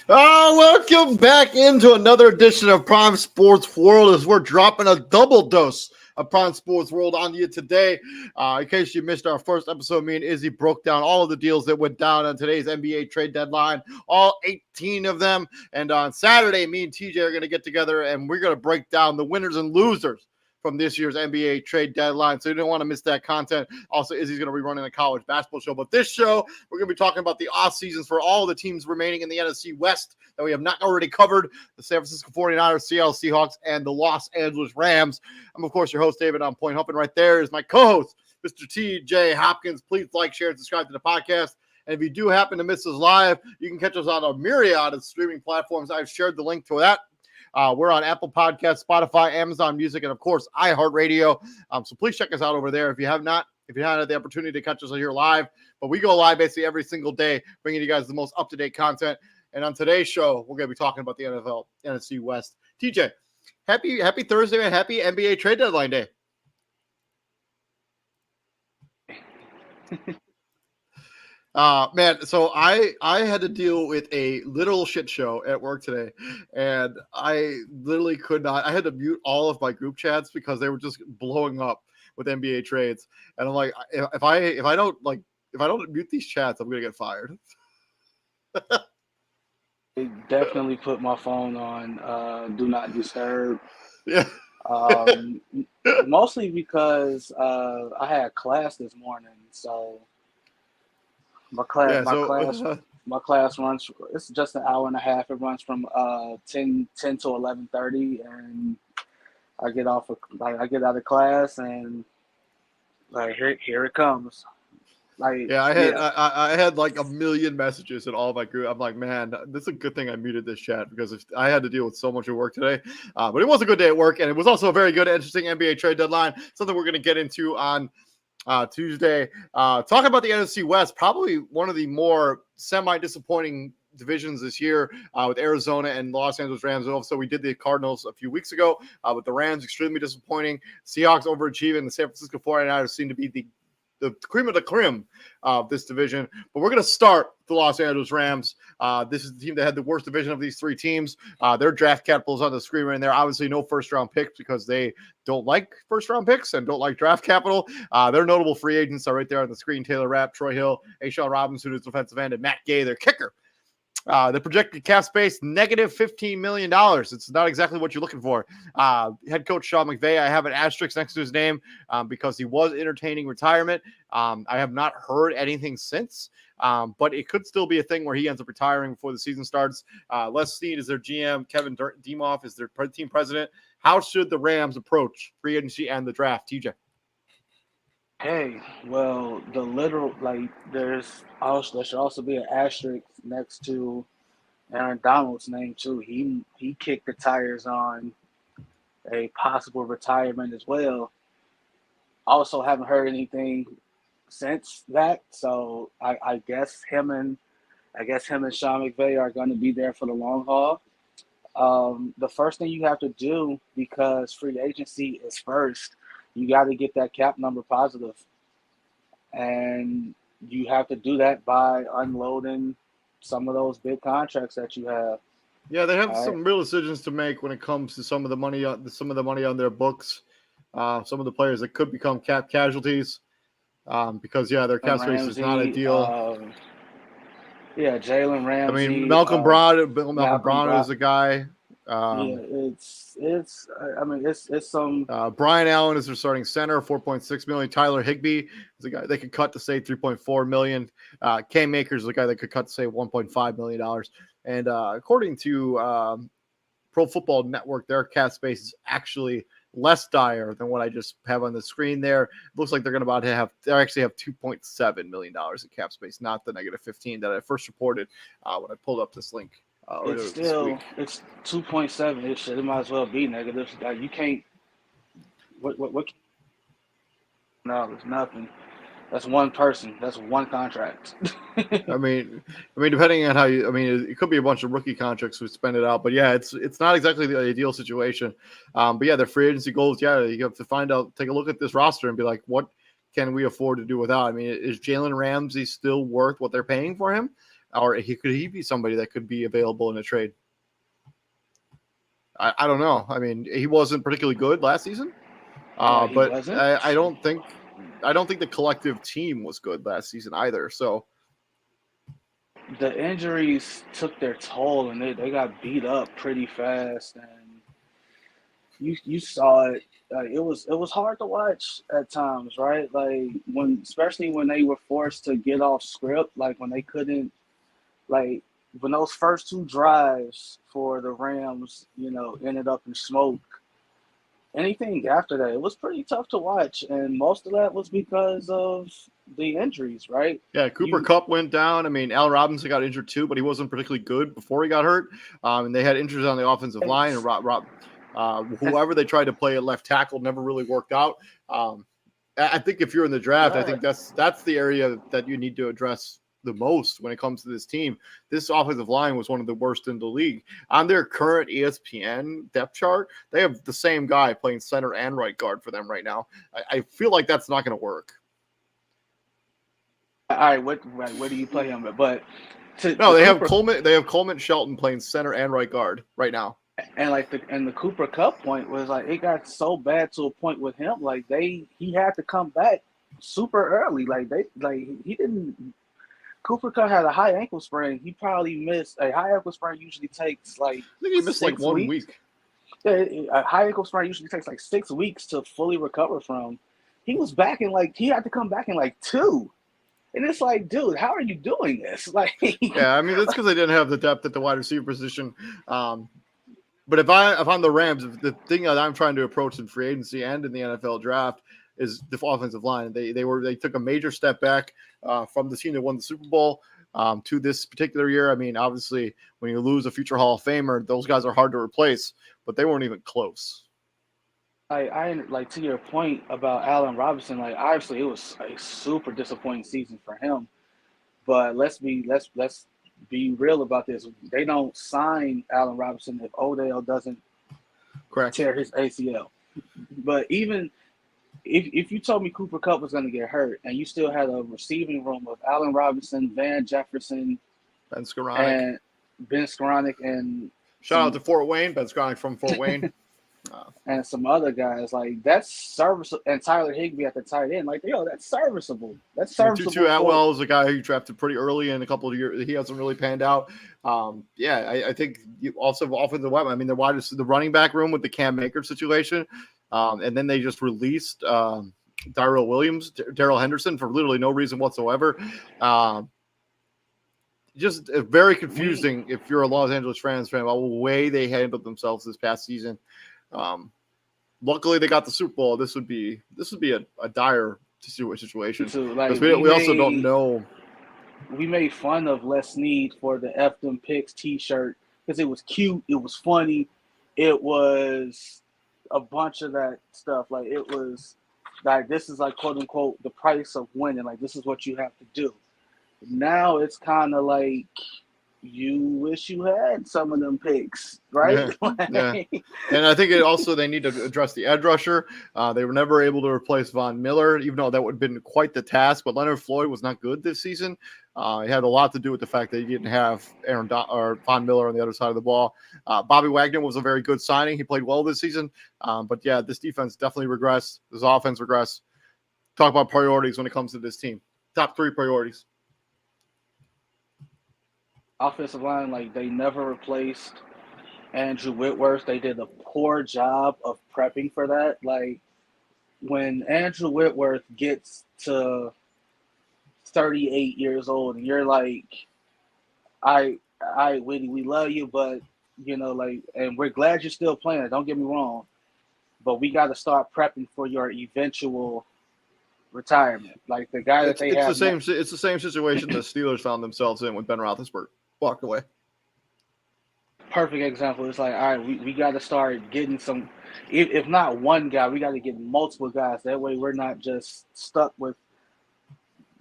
Welcome back into another edition of Prime Sports World as we're dropping a double dose of Prime Sports World on you today. In case you missed our first episode, me and Izzy broke down all of the deals that went down on today's NBA trade deadline, all 18 of them. And on Saturday, me and TJ are going to get together and we're going to break down the winners and losers from this year's NBA trade deadline. So you don't want to miss that content. Also, Izzy's going to be running a college basketball show. But this show, we're going to be talking about the off seasons for all the teams remaining in the NFC West that we have not already covered: the San Francisco 49ers, Seattle Seahawks, and the Los Angeles Rams. I'm, of course, your host, David. I'm Point Humping. Right there is my co-host, Mr. TJ Hopkins. Please like, share, and subscribe to the podcast. And if you do happen to miss us live, you can catch us on a myriad of streaming platforms. I've shared the link to that. We're on Apple Podcasts, Spotify, Amazon Music, and of course, iHeartRadio. So please check us out over there if you haven't had the opportunity to catch us here live. But we go live basically every single day, bringing you guys the most up-to-date content. And on today's show, we're going to be talking about the NFL NFC West. TJ, happy Thursday and happy NBA trade deadline day. Man, so I had to deal with a literal shit show at work today, and I literally could not. I had to mute all of my group chats because they were just blowing up with NBA trades, and I'm like, if I don't mute these chats, I'm gonna get fired. I definitely put my phone on do not disturb. Yeah. Mostly because I had class this morning, so my class runs. It's just an hour and a half. It runs from 10 to 11:30, and I get out of class, and like here it comes. I had like a million messages in all of my group. I'm like, man, this is a good thing I muted this chat because if I had to deal with so much at work today. But it was a good day at work, and it was also a very good, interesting NBA trade deadline. Something we're going to get into on Tuesday. Talking about the NFC West, probably one of the more semi-disappointing divisions this year with Arizona and Los Angeles Rams. Also, we did the Cardinals a few weeks ago with the Rams, extremely disappointing. Seahawks overachieving. The San Francisco 49ers seem to be the cream of the cream of this division. But we're going to start the Los Angeles Rams. This is the team that had the worst division of these three teams. Their draft capital is on the screen right there. Obviously, no first-round picks because they don't like first-round picks and don't like draft capital. Their notable free agents are right there on the screen: Taylor Rapp, Troy Hill, A'Shawn Robinson, who's defensive end, and Matt Gay, their kicker. The projected cap space, negative $15 million. It's not exactly what you're looking for. Head coach Sean McVay, I have an asterisk next to his name because he was entertaining retirement. I have not heard anything since, but it could still be a thing where he ends up retiring before the season starts. Les Snead is their GM. Kevin Demoff is their team president. How should the Rams approach free agency and the draft, TJ? Hey, well, there should also be an asterisk next to Aaron Donald's name too. He kicked the tires on a possible retirement as well. Also, haven't heard anything since that, so I guess him and Sean McVay are going to be there for the long haul. The first thing you have to do, because free agency is first, you got to get that cap number positive. And you have to do that by unloading some of those big contracts that you have. Yeah, they have some real decisions to make when it comes to some of the money on their books. Some of the players that could become cap casualties because their cap space is not ideal. Jalen Ramsey. I mean, Malcolm Brown is a guy. It's some. Brian Allen is their starting center, $4.6 million. Tyler Higbee is a guy they could cut to say $3.4 million. Cam Akers is a guy that could cut to say $1.5 million. And according to Pro Football Network, their cap space is actually less dire than what I just have on the screen there. It looks like they're going to actually have $2.7 million in cap space, not the negative 15 that I first reported when I pulled up this link. It's 2.7. It might as well be negative. You can't. What? No, it's nothing. That's one person. That's one contract. I mean, depending on how it could be a bunch of rookie contracts who spend it out, but yeah, it's not exactly the ideal situation. But yeah, their free agency goals. Yeah, you have to take a look at this roster and be like, what can we afford to do without? I mean, is Jalen Ramsey still worth what they're paying for him? or could he be somebody that could be available in a trade? I don't know. I mean, he wasn't particularly good last season, He but wasn't. I don't think the collective team was good last season either. So The injuries took their toll, and they got beat up pretty fast, and you saw it. It was hard to watch at times, right? Like especially when they were forced to get off script, like when they couldn't, like when those first two drives for the Rams, ended up in smoke. Anything after that, it was pretty tough to watch, and most of that was because of the injuries, right? yeah, Cooper You Kupp went down. I mean, Allen Robinson got injured too, but he wasn't particularly good before he got hurt. And they had injuries on the offensive line, and whoever they tried to play at left tackle never really worked out. I think if you're in the draft, I right. think that's the area that you need to address the most when it comes to this team. This offensive line was one of the worst in the league. On their current ESPN depth chart, they have the same guy playing center and right guard for them right now. I feel like that's not going to work. All right, where do you play him? But No, to they have Cooper Coleman. They have Coleman Shelton playing center and right guard right now. and the Cooper Cup point was like it got so bad to a point with him, like he had to come back super early. He didn't. Cooper Cup had a high ankle sprain. He probably missed a high ankle sprain. Usually takes like I think he missed like 1 weeks. week. Yeah, a high ankle sprain usually takes like 6 weeks to fully recover from. He was back in he had to come back in like 2. And it's like, dude, how are you doing this? Like, Yeah, I mean that's because they didn't have the depth at the wide receiver position. But if I'm the Rams, the thing that I'm trying to approach in free agency and in the NFL draft is the offensive line. They took a major step back from the team that won the Super Bowl to this particular year. I mean, obviously, when you lose a future Hall of Famer, those guys are hard to replace, but they weren't even close. I like to your point about Allen Robinson. Like, obviously, it was a super disappointing season for him. But let's be real about this. They don't sign Allen Robinson if Odell doesn't Correct. tear his ACL. But even if you told me Cooper Kupp was going to get hurt, and you still had a receiving room of Allen Robinson, Van Jefferson, Ben Skoranek. and Ben Skoranek, and Shout out to Fort Wayne. Ben Skoranek from Fort Wayne. and some other guys, like that's serviceable, and Tyler Higbee at the tight end, like that's serviceable. That's serviceable. Tutu Atwell is a guy who drafted pretty early in a couple of years. He hasn't really panned out. I think you also offensive weapon. I mean, the running back room with the Cam Akers situation, and then they just released Darrell Henderson for literally no reason whatsoever. Just very confusing if you're a Los Angeles Rams fan about the way they handled themselves this past season. Luckily, they got the Super Bowl. This would be a dire situation. So, like, we also don't know. We made fun of Les Snead for the F them picks T-shirt because it was cute, it was funny, it was a bunch of that stuff. Like, it was like, this is like, quote unquote, the price of winning. Like, this is what you have to do. Now it's kind of like you wish you had some of them picks, right? Yeah. And I think they need to address the edge rusher. They were never able to replace Von Miller, even though that would have been quite the task. But Leonard Floyd was not good this season. It had a lot to do with the fact that he didn't have Von Miller on the other side of the ball. Bobby Wagner was a very good signing. He played well this season. But yeah, this defense definitely regressed. This offense regressed. Talk about priorities when it comes to this team. Top 3 priorities. Offensive line, like, they never replaced Andrew Whitworth. They did a poor job of prepping for that. Like, when Andrew Whitworth gets to 38 years old and you're like, we love you, but and we're glad you're still playing. Don't get me wrong, but we got to start prepping for your eventual retirement. Like the guy that they have. It's the same situation the Steelers found themselves in when Ben Roethlisberger walked away. Perfect example. It's like, all right, we got to start getting some. If not one guy, we got to get multiple guys. That way, we're not just stuck with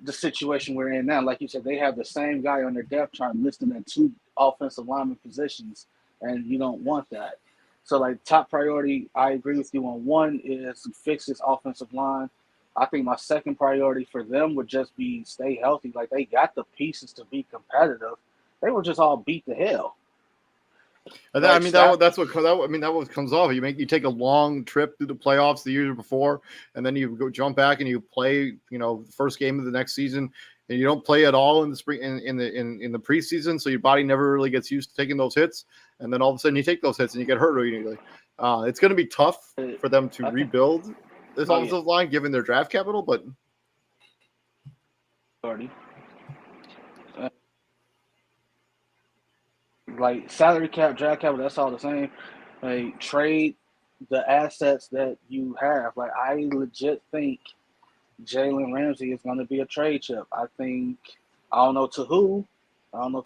the situation we're in now. Like you said, they have the same guy on their depth chart listed at 2 offensive lineman positions, and you don't want that. So, like, top priority, I agree with you on 1 is fix this offensive line. I think my second priority for them would just be stay healthy. Like they got the pieces to be competitive. They were just all beat to hell. And Like Staff, that's what comes off. You take a long trip through the playoffs the year before, and then you go jump back and you play, the first game of the next season, and you don't play at all in the spring in the preseason, so your body never really gets used to taking those hits, and then all of a sudden you take those hits and you get hurt immediately. It's going to be tough for them to I think. rebuild this Oh yeah, offensive line given their draft capital, but already. Like salary cap, draft capital, that's all the same. Like trade the assets that you have. Like I legit think Jalen Ramsey is going to be a trade chip. I think I don't know to who. I don't know.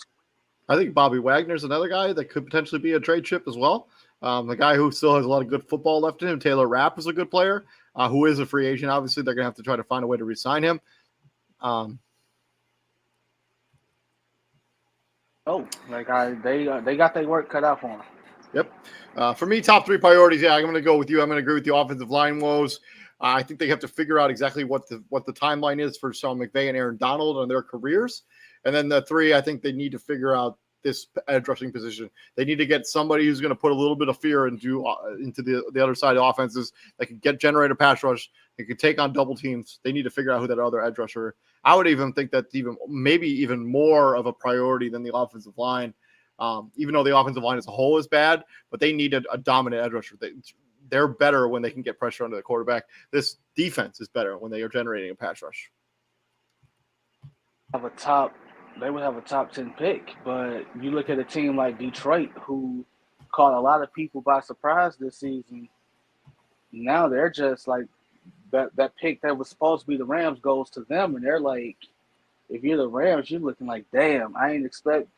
I think Bobby Wagner's another guy that could potentially be a trade chip as well. A guy who still has a lot of good football left in him. Taylor Rapp is a good player, who is a free agent. Obviously, they're going to have to try to find a way to re-sign him. They got their work cut out for them. Yep. For me, top three priorities. Yeah, I'm going to go with you. I'm going to agree with you. Offensive line woes. I think they have to figure out exactly what the timeline is for Sean McVay and Aaron Donald on their careers. And then the three, I think they need to figure out this edge rushing position. They need to get somebody who's going to put a little bit of fear into the other side of offenses that can generate a pass rush. They can take on double teams. They need to figure out who that other edge rusher. I would even think that's maybe even more of a priority than the offensive line. Even though the offensive line as a whole is bad, but they need a dominant edge rusher. They're better when they can get pressure under the quarterback. This defense is better when they are generating a pass rush. They would have a top 10 pick, but you look at a team like Detroit, who caught a lot of people by surprise this season. Now they're just like that pick that was supposed to be the Rams goes to them, and they're like, if you're the Rams, you're looking like, damn, I ain't expect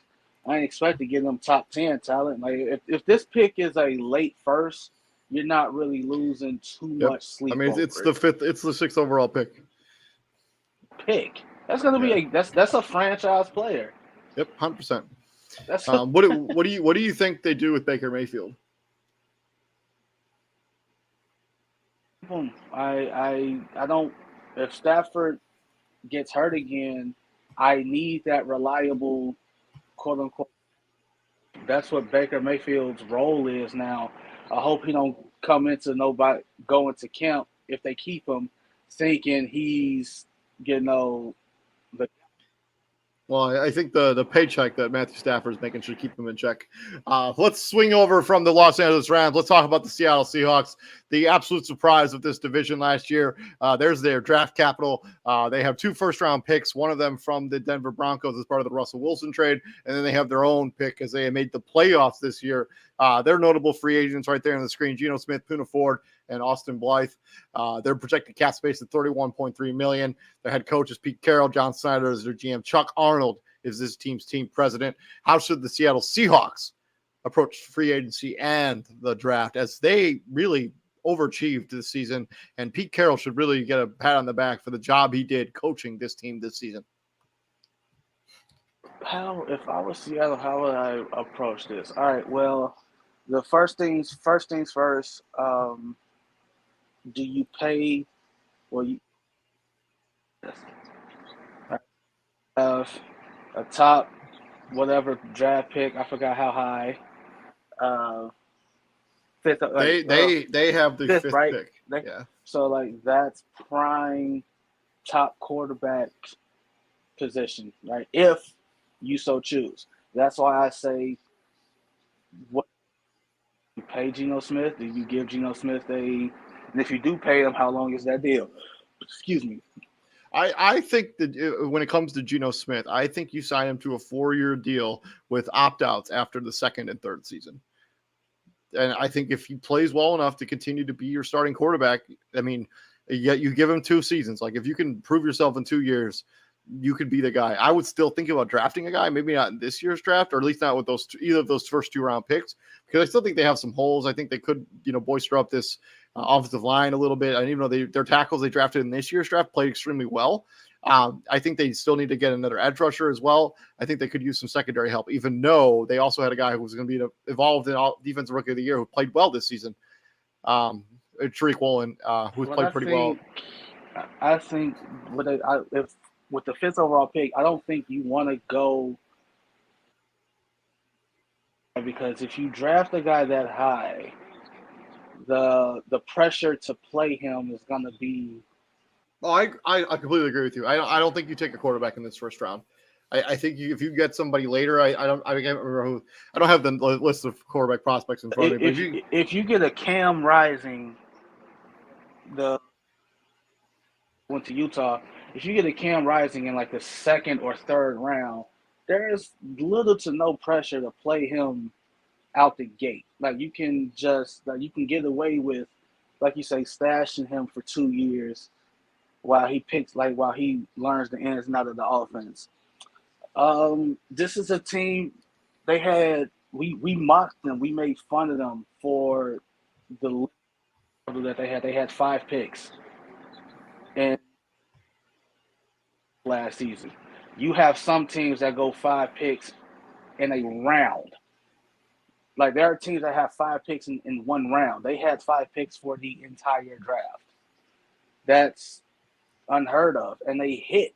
to get them top 10 talent. Like if this pick is a late first, you're not really losing too much sleep. I mean, it's the sixth overall pick. That's going to be that's a franchise player. Yep, 100%. What do you think they do with Baker Mayfield? I don't. If Stafford gets hurt again, I need that reliable, quote unquote. That's what Baker Mayfield's role is now. I hope he don't go into camp if they keep him, thinking he's the. Well, I think the paycheck that Matthew Stafford is making should keep him in check. Let's swing over from the Los Angeles Rams. Let's talk about the Seattle Seahawks, the absolute surprise of this division last year. There's their draft capital. They have 2 first-round picks, one of them from the Denver Broncos as part of the Russell Wilson trade, and then they have their own pick as they made the playoffs this year. They're notable free agents right there on the screen: Geno Smith, Poona Ford, and Austin Blythe. Their projected cap space at $31.3 million. Their head coach is Pete Carroll. John Snyder is their GM. Chuck Arnold is this team's team president. How should the Seattle Seahawks approach free agency and the draft, as they really overachieved this season? And Pete Carroll should really get a pat on the back for the job he did coaching this team this season. If I was Seattle, how would I approach this? All right, well, the first things first. Do you pay? Well, you have a top whatever draft pick. I forgot how high. Fifth. They have the fifth right? pick. So like that's prime top quarterback position, right? If you so choose. That's why I say, what you pay Geno Smith? Do you give Geno Smith and if you do pay him, how long is that deal? Excuse me. I think that when it comes to Geno Smith, I think you sign him to a 4-year deal with opt-outs after the second and third season. And I think if he plays well enough to continue to be your starting quarterback, I mean, yet you give him 2 seasons. Like if you can prove yourself in 2 years, you could be the guy. I would still think about drafting a guy, maybe not in this year's draft, or at least not with either of those first 2-round picks, because I still think they have some holes. I think they could, bolster up this offensive line a little bit. And even though their tackles they drafted in this year's draft played extremely well, I think they still need to get another edge rusher as well. I think they could use some secondary help, even though they also had a guy who was going to be evolved in Defensive Rookie of the Year who played well this season, Tariq Woolen, who's played pretty well. I think if with the fifth overall pick, I don't think you want to go because if you draft a guy that high, the pressure to play him is going to be. Oh, I completely agree with you. I don't think you take a quarterback in this first round. I think if you get somebody later, I can't remember who. I don't have the list of quarterback prospects in front of me. But If you get a Cam Rising, the went to Utah. If you get a Cam Rising in like the second or third round, there's little to no pressure to play him out the gate. Like you can get away with, like you say, stashing him for 2 years while he learns the ins and out of the offense. This is a team we mocked them, we made fun of them for the level that they had. They had 5 picks in last season. You have some teams that go 5 picks in a round. Like there are teams that have 5 picks in one round. They had 5 picks for the entire draft. That's unheard of. And they hit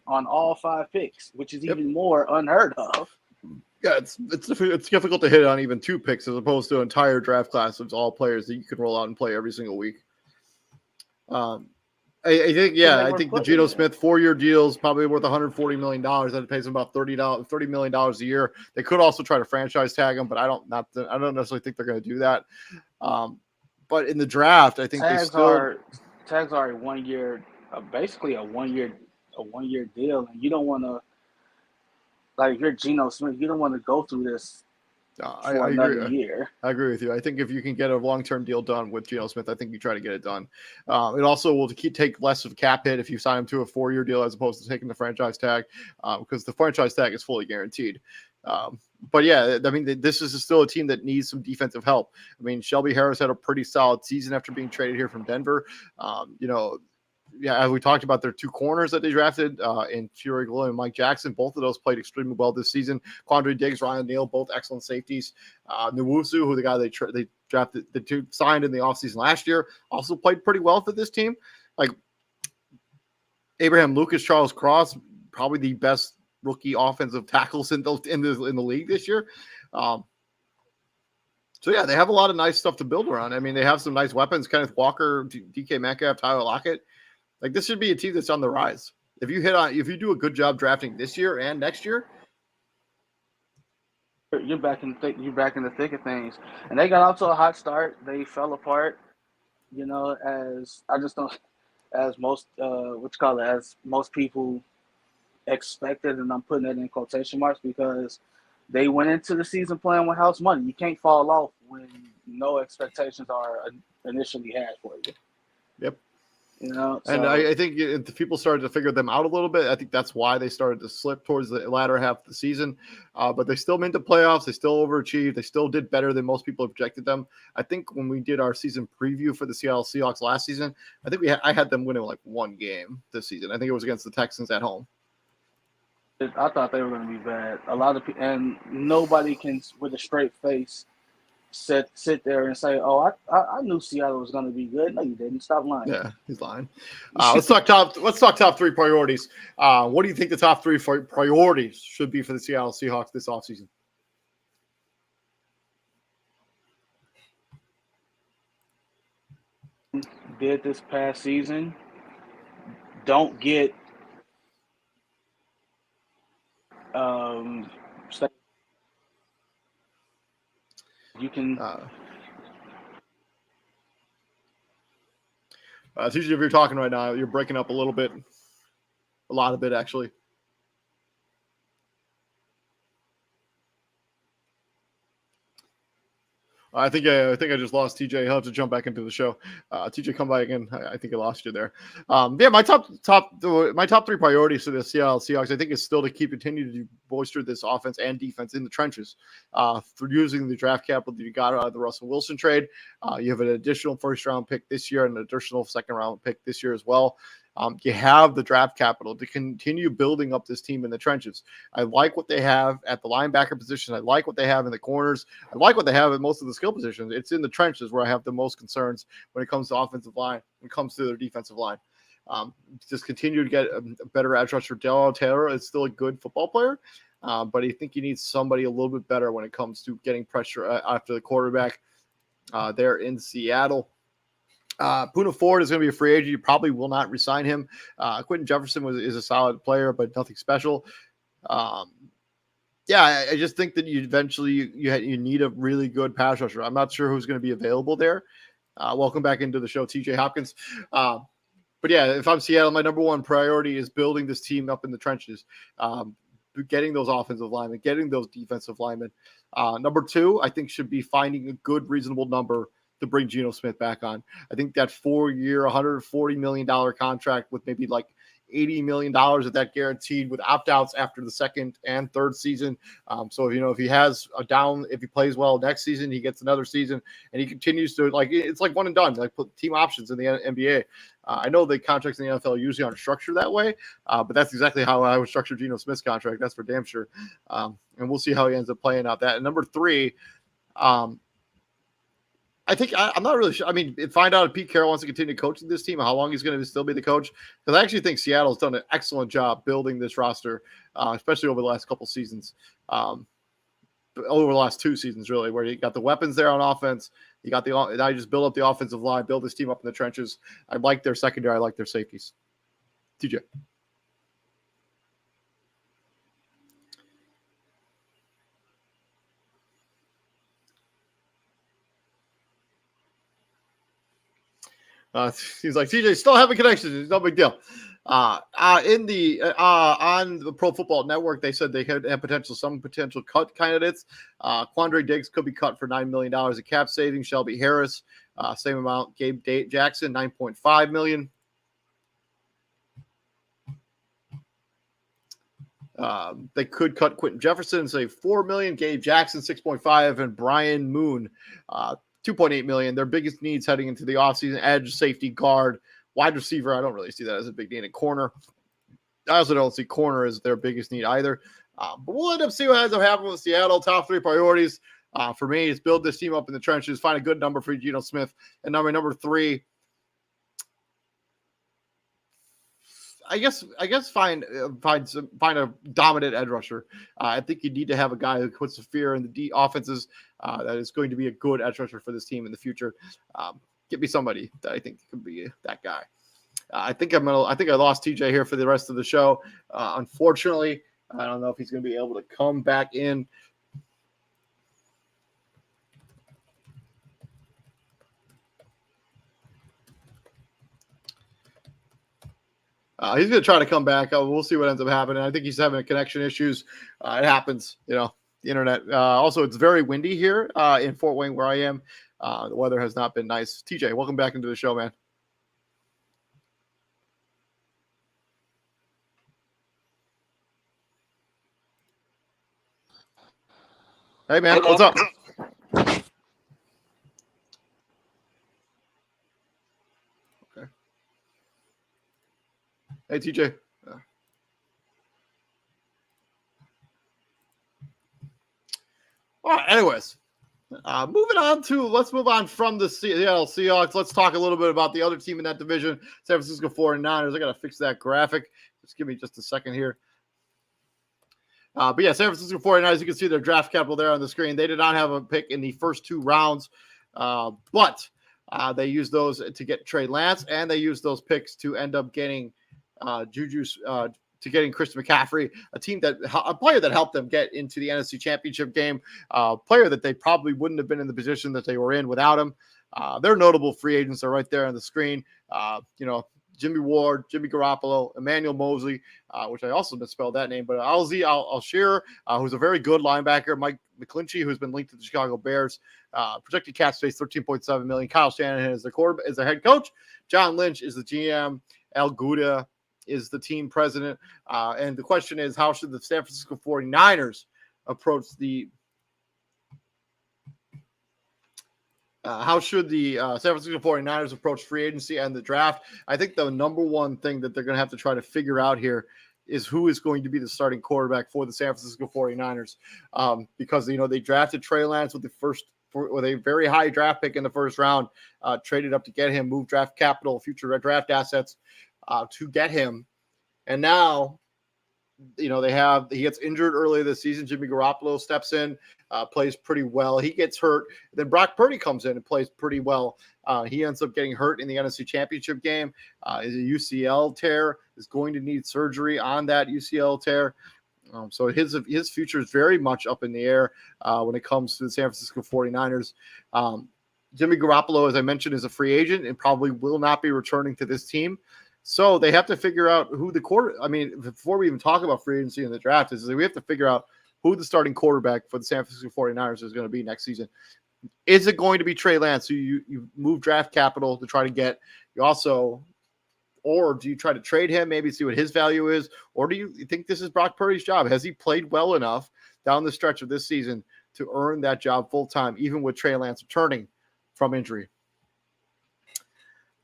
on all 5 picks, which is even more unheard of. Yeah, it's difficult to hit on even 2 picks as opposed to an entire draft class of all players that you can roll out and play every single week. I think the Geno Smith 4-year deal is probably worth $140 million. That pays him about $30 million a year. They could also try to franchise tag him, but I don't necessarily think they're going to do that. But in the draft, I think tags are a 1 year, basically a 1 year deal, and you don't want to, like, if you're Geno Smith, you don't want to go through this for another year. I agree with you. I think if you can get a long-term deal done with Geno Smith, I think you try to get it done. It also will take less of a cap hit if you sign him to a 4-year deal as opposed to taking the franchise tag, because the franchise tag is fully guaranteed. But yeah, I mean, this is still a team that needs some defensive help. I mean, Shelby Harris had a pretty solid season after being traded here from Denver. As we talked about, their 2 corners that they drafted in Fury Glue and Mike Jackson, both of those played extremely well this season. Quandre Diggs, Ryan Neal, both excellent safeties. Nwosu, who the guy they drafted, the 2 signed in the offseason last year, also played pretty well for this team. Like Abraham Lucas, Charles Cross, probably the best rookie offensive tackles in the league this year. So yeah, they have a lot of nice stuff to build around. I mean, they have some nice weapons: Kenneth Walker, DK Metcalf, Tyler Lockett. Like, this should be a team that's on the rise. If you do a good job drafting this year and next year, you're back in the thick of things. And they got off to a hot start. They fell apart, as most as most people expected, and I'm putting it in quotation marks because they went into the season playing with house money. You can't fall off when no expectations are initially had for you. Yep. So. And I think if people started to figure them out a little bit, I think that's why they started to slip towards the latter half of the season. But they still made the playoffs. They still overachieved. They still did better than most people projected them. I think when we did our season preview for the Seattle Seahawks last season, I think I had them winning like 1 game this season. I think it was against the Texans at home. I thought they were going to be bad. A lot of people, and nobody can, with a straight face, sit there and say, "Oh, I knew Seattle was going to be good." No, you didn't. Stop lying. Yeah, he's lying. Let's talk top 3 priorities. What do you think the top 3 priorities should be for the Seattle Seahawks this offseason? Did this past season. Don't get you can TJ, if you're talking right now, you're breaking up a lot of bit actually. I think I just lost TJ. He'll have to jump back into the show. TJ, come back again. I think I lost you there. My top 3 priorities for the Seattle Seahawks, I think, is still to continue to bolster this offense and defense in the trenches through using the draft capital that you got out of the Russell Wilson trade. You have an additional 1st-round pick this year and an additional 2nd-round pick this year as well. You have the draft capital to continue building up this team in the trenches. I like what they have at the linebacker position. I like what they have in the corners. I like what they have at most of the skill positions. It's in the trenches where I have the most concerns when it comes to offensive line, when it comes to their defensive line. Just continue to get a better edge rusher. Darrell Taylor is still a good football player, but I think you need somebody a little bit better when it comes to getting pressure after the quarterback there in Seattle. Puna Ford is going to be a free agent. You probably will not resign him. Quentin Jefferson is a solid player, but nothing special. Yeah, I just think that you eventually you need a really good pass rusher. I'm not sure who's going to be available there. Welcome back into the show, TJ Hopkins. But yeah, if I'm Seattle, my number one priority is building this team up in the trenches, getting those offensive linemen, getting those defensive linemen. Number two, I think should be finding a good, reasonable number to bring Geno Smith back on. I think that 4-year, $140 million contract with maybe like $80 million of that guaranteed with opt-outs after the second and third season. So, if he has a down, if he plays well next season, he gets another season and he continues to it's like one and done, like put team options in the NBA. I know the contracts in the NFL usually aren't structured that way, but that's exactly how I would structure Geno Smith's contract. That's for damn sure. And we'll see how he ends up playing out that. And number three, I think I'm not really sure. I mean, find out if Pete Carroll wants to continue coaching this team and how long he's going to still be the coach. Because I actually think Seattle's done an excellent job building this roster, especially over the last couple seasons, over the last 2 seasons, really, where you got the weapons there on offense. You got now you just build up the offensive line, build this team up in the trenches. I like their secondary. I like their safeties. TJ. He's like, TJ still having connections. It's no big deal. On the Pro Football Network, they said they had some potential cut candidates. Quandre Diggs could be cut for $9 million of cap savings. Shelby Harris, same amount. Gabe Jackson, $9.5 million. They could cut Quentin Jefferson and save $4 million. Gabe Jackson, $6.5 million, and Brian Moon, $2.8 million. Their biggest needs heading into the offseason: edge, safety, guard, wide receiver. I don't really see that as a big need. In corner, I also don't see corner as their biggest need either. But we'll end up seeing what ends up happening with Seattle. Top 3 priorities for me is build this team up in the trenches, find a good number for Geno Smith, and number 3. I guess find a dominant edge rusher. I think you need to have a guy who puts the fear in the offenses. That is going to be a good edge rusher for this team in the future. Get me somebody that I think could be that guy. I think I lost TJ here for the rest of the show. Unfortunately, I don't know if he's going to be able to come back in. He's going to try to come back. We'll see what ends up happening. I think he's having connection issues. It happens, the internet. Also, it's very windy here in Fort Wayne where I am. The weather has not been nice. TJ, welcome back into the show, man. Hey, man, what's up? Okay. Hey, TJ. All right, anyways, let's move on from the Seattle Seahawks. Let's talk a little bit about the other team in that division, San Francisco 49ers. I got to fix that graphic. Just give me just a second here. But yeah, San Francisco 49ers, you can see their draft capital there on the screen. They did not have a pick in the first 2 rounds, but they used those to get Trey Lance, and they used those picks to end up getting to getting Christian McCaffrey, a player that helped them get into the NFC Championship game, player that they probably wouldn't have been in the position that they were in without him. Their notable free agents are right there on the screen. Jimmy Ward, Jimmy Garoppolo, Emmanuel Mosley, which I also misspelled that name, but Alzi Alshir, who's a very good linebacker, Mike McClinchy, who's been linked to the Chicago Bears, projected cap space $13.7 million. Kyle Shanahan is the head coach. John Lynch is the GM. Al Gouda is the team president. And the question is, how should the San Francisco 49ers approach the San Francisco 49ers approach free agency and the draft? I think the number one thing that they're going to have to try to figure out here is who is going to be the starting quarterback for the San Francisco 49ers. Because, they drafted Trey Lance with a very high draft pick in the first round, traded up to get him, moved draft capital, future draft assets. to get him. And now, he gets injured earlier this season. Jimmy Garoppolo steps in, plays pretty well. He gets hurt. Then Brock Purdy comes in and plays pretty well. He ends up getting hurt in the NFC Championship game. Is a UCL tear, is going to need surgery on that UCL tear. So his future is very much up in the air when it comes to the San Francisco 49ers. Jimmy Garoppolo, as I mentioned, is a free agent and probably will not be returning to this team. So they have to figure out who before we even talk about free agency in the draft, we have to figure out who the starting quarterback for the San Francisco 49ers is going to be next season. Is it going to be Trey Lance, who you move draft capital to try to get? Or do you try to trade him, maybe see what his value is? Or do you think this is Brock Purdy's job? Has he played well enough down the stretch of this season to earn that job full-time, even with Trey Lance returning from injury?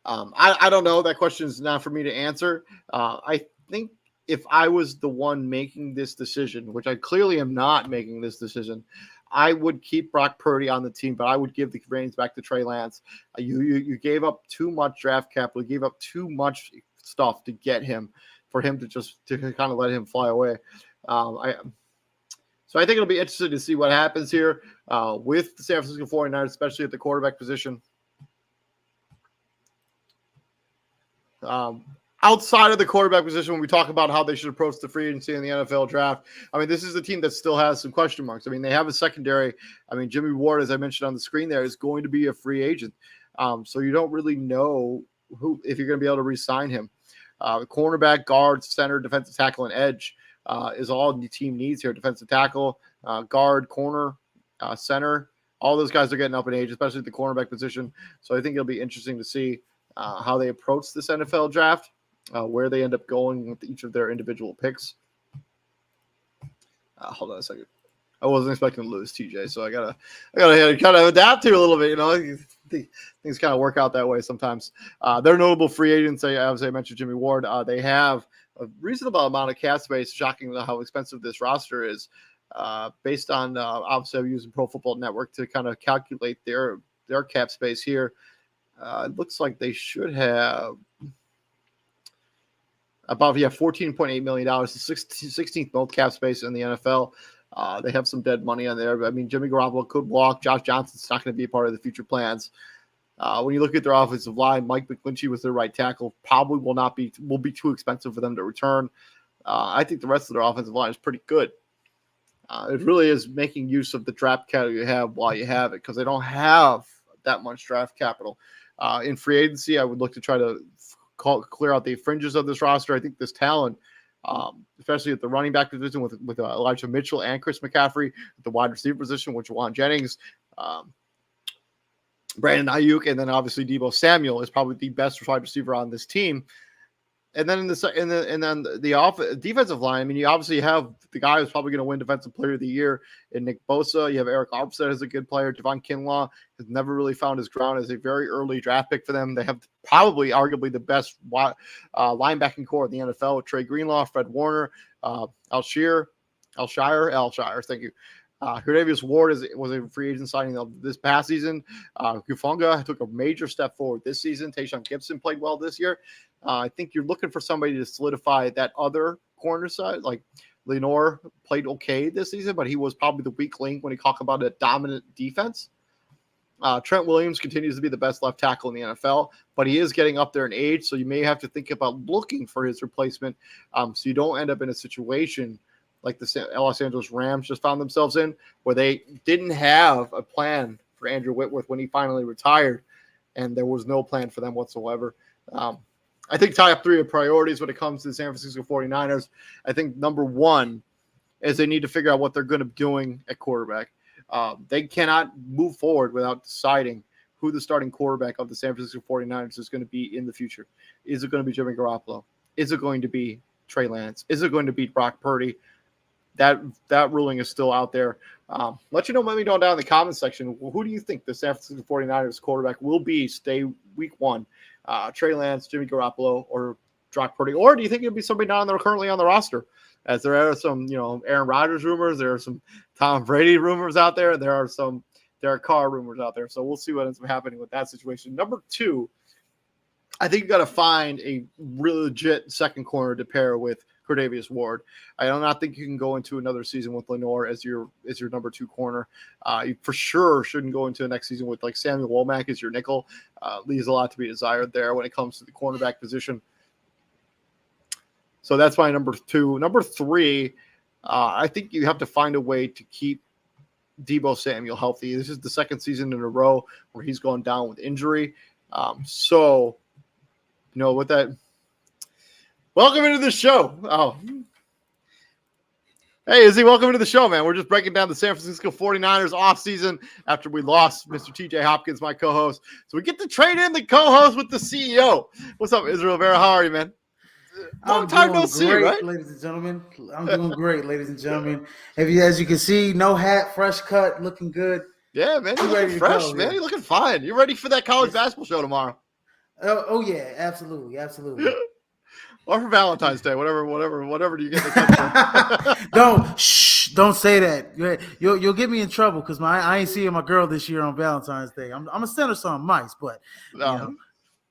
I don't know. That question is not for me to answer. I think if I was the one making this decision, which I clearly am not making this decision, I would keep Brock Purdy on the team, but I would give the reins back to Trey Lance. You gave up too much draft capital. You gave up too much stuff to get him, for him to kind of let him fly away. So I think it'll be interesting to see what happens here with the San Francisco 49ers, especially at the quarterback position. Outside of the quarterback position, when we talk about how they should approach the free agency in the NFL draft, this is a team that still has some question marks. They have a secondary. Jimmy Ward, as I mentioned on the screen there, is going to be a free agent. So you don't really know if you're going to be able to re-sign him. Cornerback, guard, center, defensive tackle, and edge is all the team needs here. Defensive tackle, guard, corner, center. All those guys are getting up in age, especially at the cornerback position. So I think it'll be interesting to see how they approach this NFL draft. Where they end up going with each of their individual picks. Hold on a second. I wasn't expecting to lose TJ, so I gotta kind of adapt to a little bit. Things kind of work out that way sometimes. They're notable free agents. As I mentioned, Jimmy Ward. They have a reasonable amount of cap space. Shocking how expensive this roster is. Based on obviously I'm using Pro Football Network to kind of calculate their cap space here. It looks like they should have about $14.8 million, the 16th most cap space in the NFL. They have some dead money on there. But Jimmy Garoppolo could walk. Josh Johnson's not going to be a part of the future plans. When you look at their offensive line, Mike McGlinchey was their right tackle. Probably will be too expensive for them to return. I think the rest of their offensive line is pretty good. It really is making use of the draft capital you have while you have it, because they don't have that much draft capital. In free agency, I would look to try to clear out the fringes of this roster. I think this talent, especially at the running back position with Elijah Mitchell and Chris McCaffrey, at the wide receiver position with Juwan Jennings, Brandon Ayuk, and then obviously Deebo Samuel is probably the best wide receiver on this team. And then the defensive line, you obviously have the guy who's probably going to win Defensive Player of the Year in Nick Bosa. You have Eric Armstead as a good player. Javon Kinlaw has never really found his ground as a very early draft pick for them. They have probably arguably the best linebacking core in the NFL with Trey Greenlaw, Fred Warner, Alshire, thank you. Herdavius Ward was a free agent signing this past season. Kufunga took a major step forward this season. Tayshaun Gibson played well this year. I think you're looking for somebody to solidify that other corner side. Like Lenore played okay this season, but he was probably the weak link when you talk about a dominant defense. Trent Williams continues to be the best left tackle in the NFL, but he is getting up there in age, so you may have to think about looking for his replacement, so you don't end up in a situation like the Los Angeles Rams just found themselves in, where they didn't have a plan for Andrew Whitworth when he finally retired, and there was no plan for them whatsoever. I think top three of priorities when it comes to the San Francisco 49ers, I think number one is they need to figure out what they're going to be doing at quarterback. They cannot move forward without deciding who the starting quarterback of the San Francisco 49ers is going to be in the future. Is it going to be Jimmy Garoppolo? Is it going to be Trey Lance? Is it going to be Brock Purdy? That ruling is still out there. Let me know down in the comments section. Who do you think the San Francisco 49ers quarterback will be week one? Trey Lance, Jimmy Garoppolo, or Brock Purdy? Or do you think it'll be somebody not currently on the roster? As there are some, Aaron Rodgers rumors, there are some Tom Brady rumors out there, and there are some Derek Carr rumors out there. So we'll see what ends up happening with that situation. Number two, I think you got to find a really legit second corner to pair with Cordavius Ward. I do not think you can go into another season with Lenore as your number 2 corner. You for sure shouldn't go into the next season with like Samuel Womack as your nickel. Leaves a lot to be desired there when it comes to the cornerback position. So that's my number 2. Number 3, I think you have to find a way to keep Deebo Samuel healthy. This is the second season in a row where he's gone down with injury. So, with that, welcome into the show. Oh, hey, Izzy, welcome into the show, man. We're just breaking down the San Francisco 49ers offseason after we lost Mr. TJ Hopkins, my co-host. So we get to trade in the co-host with the CEO. What's up, Israel Vera? How are you, man? Long time no see, right? Ladies and gentlemen. I'm doing great, ladies and gentlemen. As you can see, no hat, fresh cut, looking good. Yeah, man. You're looking fresh, man. You're looking fine. You ready for that college basketball show tomorrow? Oh yeah, absolutely. Or for Valentine's Day, whatever do you get in the country? Don't say that. You'll get me in trouble because I ain't seeing my girl this year on Valentine's Day. I'm gonna send her some mice, but no.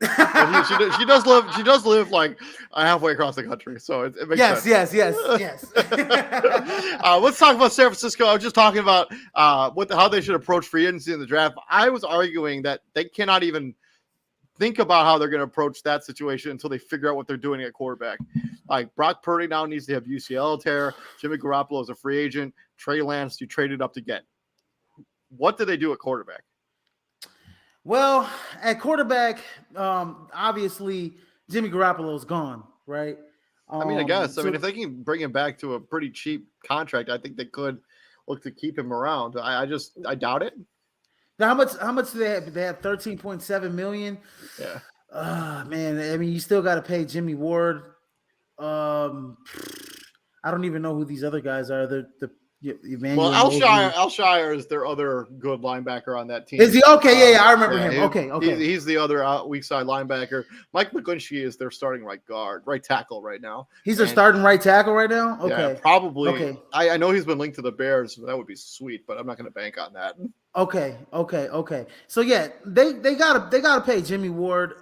She does live like halfway across the country, so it makes sense. Yes. Let's talk about San Francisco. I was just talking about how they should approach free agency in the draft. I was arguing that they cannot even think about how they're going to approach that situation until they figure out what they're doing at quarterback. Like Brock Purdy now needs to have UCL tear. Jimmy Garoppolo is a free agent. Trey Lance you traded up to get. What do they do at quarterback? Well, at quarterback, obviously Jimmy Garoppolo's gone, right? I guess. If they can bring him back to a pretty cheap contract, I think they could look to keep him around. I doubt it. Now, how much do they have? They have $13.7 million. Yeah. Man, you still got to pay Jimmy Ward. I don't even know who these other guys are. Well, Alshire is their other good linebacker on that team. Is he okay? Yeah, I remember him. Okay. He's the other weak side linebacker. Mike McGlinchey is their starting right tackle right now. He's their starting right tackle right now. Okay, yeah, probably. Okay. I know he's been linked to the Bears, so that would be sweet, but I'm not going to bank on that. Okay. So yeah, they gotta pay Jimmy Ward.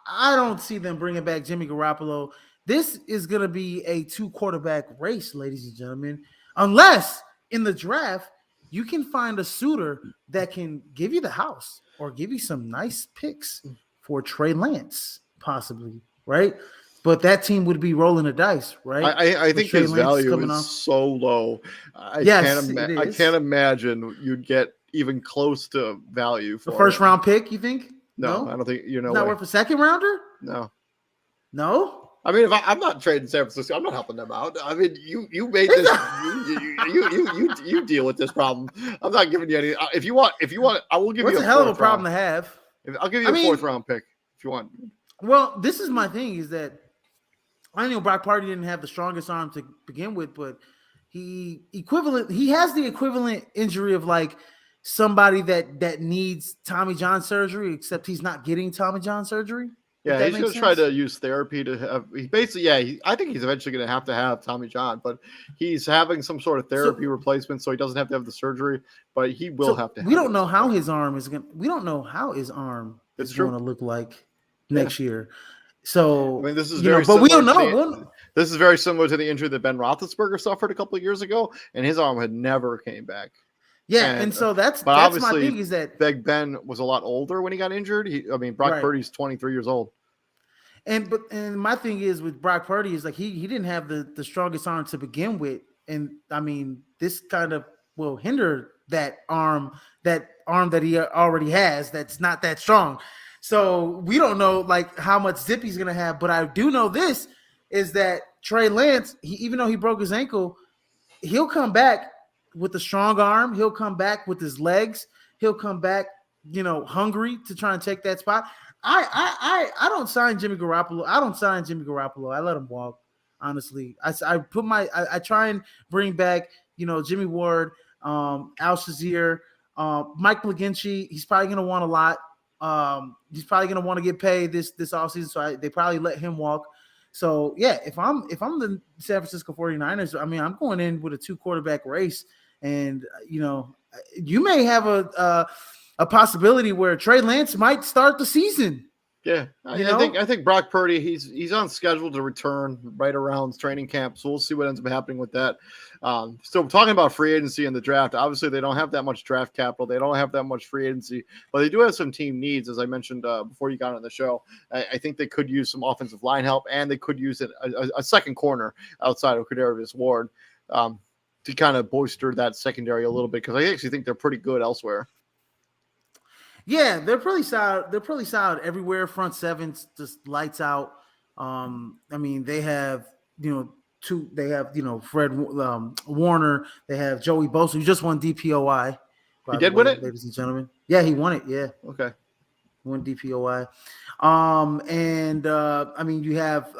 I don't see them bringing back Jimmy Garoppolo. This is gonna be a 2 quarterback race, ladies and gentlemen. Unless in the draft, you can find a suitor that can give you the house or give you some nice picks for Trey Lance, possibly, right? But that team would be rolling the dice, right? I think his value is so low. I can't imagine you'd get even close to value for the first round pick, you think? No, I don't think not worth a second rounder? No? If I'm not trading San Francisco, I'm not helping them out. You made this. you deal with this problem. I'm not giving you any. If you want, I will give you. What's a hell of a problem to have? I'll give you a 4th round pick if you want. Well, this is my thing: is that I know Brock Purdy didn't have the strongest arm to begin with, but he has the equivalent injury of like somebody that needs Tommy John surgery, except he's not getting Tommy John surgery. Yeah, he's going to try to use therapy to have. I think he's eventually going to have Tommy John, but he's having some sort of therapy replacement, so he doesn't have to have the surgery, but he will have to. We don't know how his arm is going. We don't know how his arm is going to look like next year. So this is but we don't know. This is very similar to the injury that Ben Roethlisberger suffered a couple of years ago, and his arm had never came back. Yeah, and so that's my thing is that Big Ben was a lot older when he got injured. Brock Purdy's 23 years old. And my thing is with Brock Purdy is like he didn't have the strongest arm to begin with, and this kind of will hinder that arm that he already has that's not that strong. So we don't know like how much zip he's gonna have, but I do know this is that Trey Lance, even though he broke his ankle, he'll come back with a strong arm. He'll come back with his legs. He'll come back, hungry to try and take that spot. I don't sign Jimmy Garoppolo. I let him walk. Honestly, I try and bring back, Jimmy Ward, Al Shazier, Mike McGlinchey. He's probably going to want a lot. He's probably going to want to get paid this offseason. So they probably let him walk. So yeah, if I'm the San Francisco 49ers, I'm going in with a 2 quarterback race, and you may have a possibility where Trey Lance might start the season Yeah, I think Brock Purdy, he's on schedule to return right around training camp, so we'll see what ends up happening with that. So talking about free agency and the draft, obviously they don't have that much draft capital, they don't have that much free agency, but they do have some team needs, as I mentioned before you got on the show. I think they could use some offensive line help, and they could use a second corner outside of Kadarius Ward to kind of bolster that secondary a little bit, because I actually think they're pretty good elsewhere. Yeah, they're pretty solid. They're pretty solid everywhere. Front sevens just lights out. I mean, they have two. They have Fred Warner. They have Joey Bosa, who just won DPOI. He did win it, ladies and gentlemen. Yeah, he won it. Yeah. Okay. Won DPOI. I mean, you have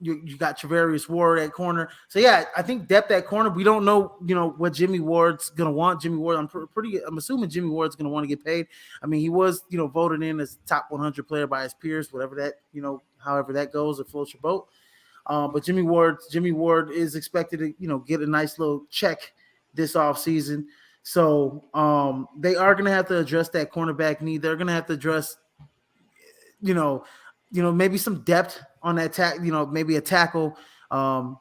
you got Travarius Ward at corner. So yeah, I think depth at corner. We don't know, what Jimmy Ward's gonna want. Jimmy Ward, I'm assuming Jimmy Ward's gonna want to get paid. I mean, he was, voted in as top 100 player by his peers, whatever that, however that goes, it floats your boat. But Jimmy Ward is expected to, get a nice little check this offseason. So they are gonna have to address that cornerback need. They're gonna have to address maybe some depth on that maybe a tackle, a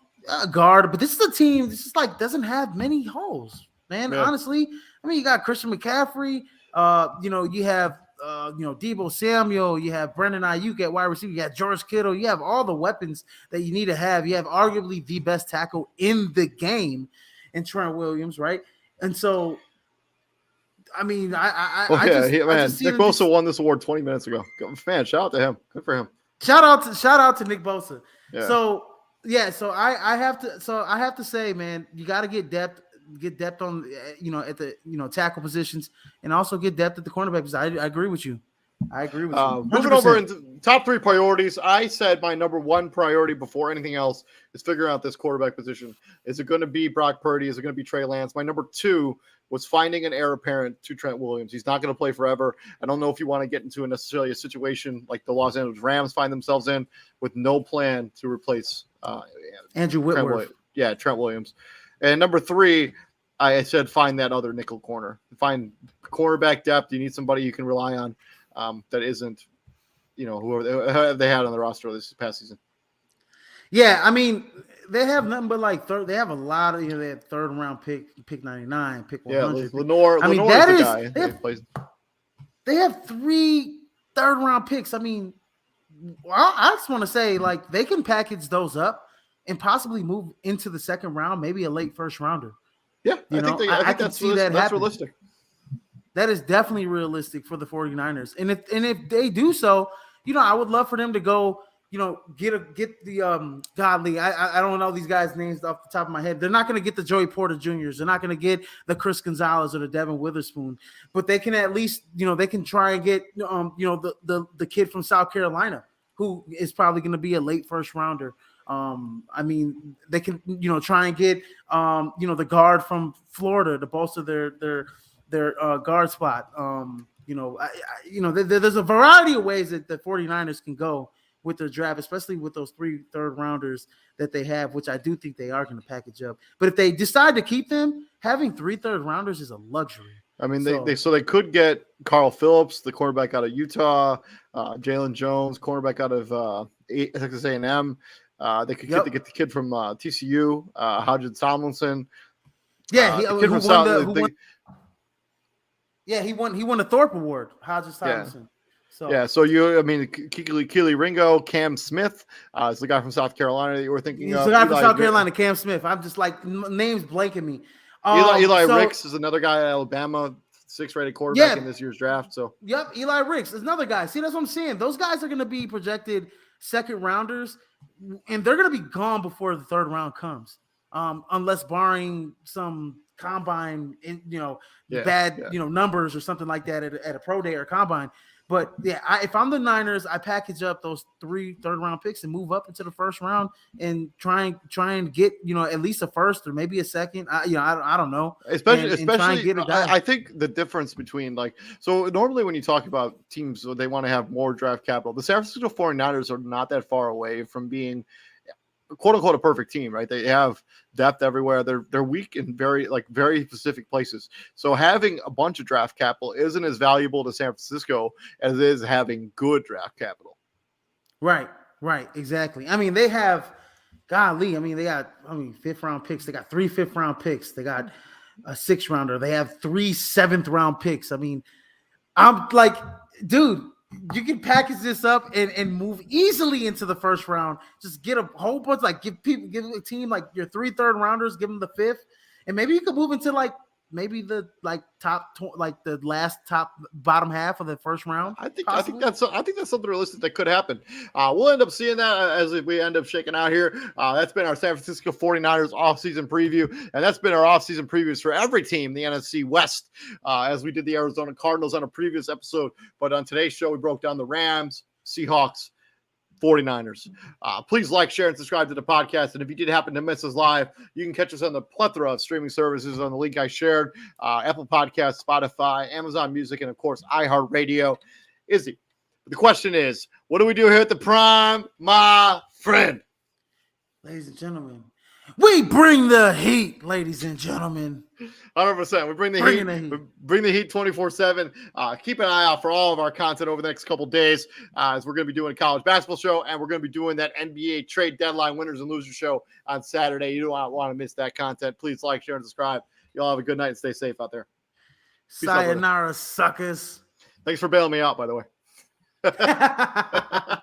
guard. But this is a team. This is doesn't have many holes, man. Yeah. Honestly, I mean, you got Christian McCaffrey. You have Deebo Samuel. You have Brandon Ayuk at wide receiver. You got George Kittle. You have all the weapons that you need to have. You have arguably the best tackle in the game in Trent Williams, right? And so, I mean, Nick Bosa won this award 20 minutes ago. Man, shout out to him. Good for him. Shout out to Nick Bosa. Yeah. So I have to say, man, you got to get depth on at the tackle positions, and also get depth at the cornerback position. I agree with you. Moving over into top 3 priorities, I said my number 1 priority before anything else is figuring out this quarterback position. Is it going to be Brock Purdy? Is it going to be Trey Lance? My number 2 was finding an heir apparent to Trent Williams. He's not going to play forever. I don't know if you want to get into necessarily a situation like the Los Angeles Rams find themselves in, with no plan to replace Andrew Whitworth. Trent Williams. And number 3, I said find that other nickel corner. Find cornerback depth. You need somebody you can rely on. That isn't, whoever they had on the roster this past season. Yeah, I mean, they have nothing but they have a lot of, they had 3rd round pick 99, pick 100. Yeah, Lenore. I mean, that is the guy. They have 3 third-round picks. I mean, I just want to say, they can package those up and possibly move into the 2nd round, maybe a late 1st rounder. Yeah, I can see that happen. Realistic. That is definitely realistic for the 49ers. And if they do so, I would love for them to go, get the godly. I don't know these guys' names off the top of my head. They're not going to get the Joey Porter Juniors. They're not going to get the Chris Gonzalez or the Devin Witherspoon, but they can at least, they can try and get, the kid from South Carolina, who is probably going to be a late 1st rounder. I mean, they can, try and get, the guard from Florida to bolster their guard spot. There's a variety of ways that the 49ers can go with their draft, especially with those 3 third rounders that they have, which I do think they are going to package up. But if they decide to keep them, having 3 third rounders is a luxury. I mean, they could get Carl Phillips, the cornerback out of Utah, Jalen Jones, cornerback out of Texas A&M. They could get the kid from TCU, Hodgins Tomlinson. Yeah, he won the Thorpe Award, Hodgins Tomlinson. Yeah. Keely Ringo, Cam Smith is the guy from South Carolina that you were thinking of. He's the guy from South Carolina, Cam Smith. I'm just names blanking me. Eli Ricks is another guy at Alabama, 6th rated quarterback in this year's draft. So Eli Ricks is another guy. See, that's what I'm saying. Those guys are going to be projected 2nd rounders, and they're going to be gone before the 3rd round comes, unless barring some combine, bad numbers or something like that at a pro day or combine. But yeah, if I'm the Niners, I package up those 3 third round picks and move up into the 1st round and try and get at least a 1st or maybe a 2nd. I don't know. Especially get a guy. I think the difference between so normally when you talk about teams, they want to have more draft capital. The San Francisco 49ers are not that far away from being quote unquote a perfect team, right? They have depth everywhere. They're weak in very specific places. So having a bunch of draft capital isn't as valuable to San Francisco as it is having good draft capital. Right, exactly. I mean, they have, golly, they got, fifth round picks. They got 3 fifth-round picks. They got a 6-rounder. They have 3 7th-round picks. I mean, I'm like, dude, you can package this up and move easily into the first round. Just get a whole bunch, like give a team like your 3 third-rounders, give them the 5th, and maybe you could move into like maybe the the last bottom half of the first round. I think that's something realistic that could happen. We'll end up seeing that as we end up shaking out here. That's been our San Francisco 49ers offseason preview, and that's been our offseason previews for every team in the NFC West, as we did the Arizona Cardinals on a previous episode. But on today's show, we broke down the Rams, Seahawks, 49ers. Please like, share, and subscribe to the podcast. And if you did happen to miss us live, you can catch us on the plethora of streaming services on the link I shared, Apple Podcasts, Spotify, Amazon Music, and of course, iHeartRadio. Izzy, the question is, what do we do here at the Prime, my friend? Ladies and gentlemen, we bring the heat, ladies and gentlemen. 100%. We bring the heat. We bring the heat 24/7. Keep an eye out for all of our content over the next couple days, as we're going to be doing a college basketball show, and we're going to be doing that NBA trade deadline winners and losers show on Saturday. You don't want to miss that content. Please like, share, and subscribe. Y'all have a good night and stay safe out there. Peace out, sayonara, suckers. Thanks for bailing me out, by the way.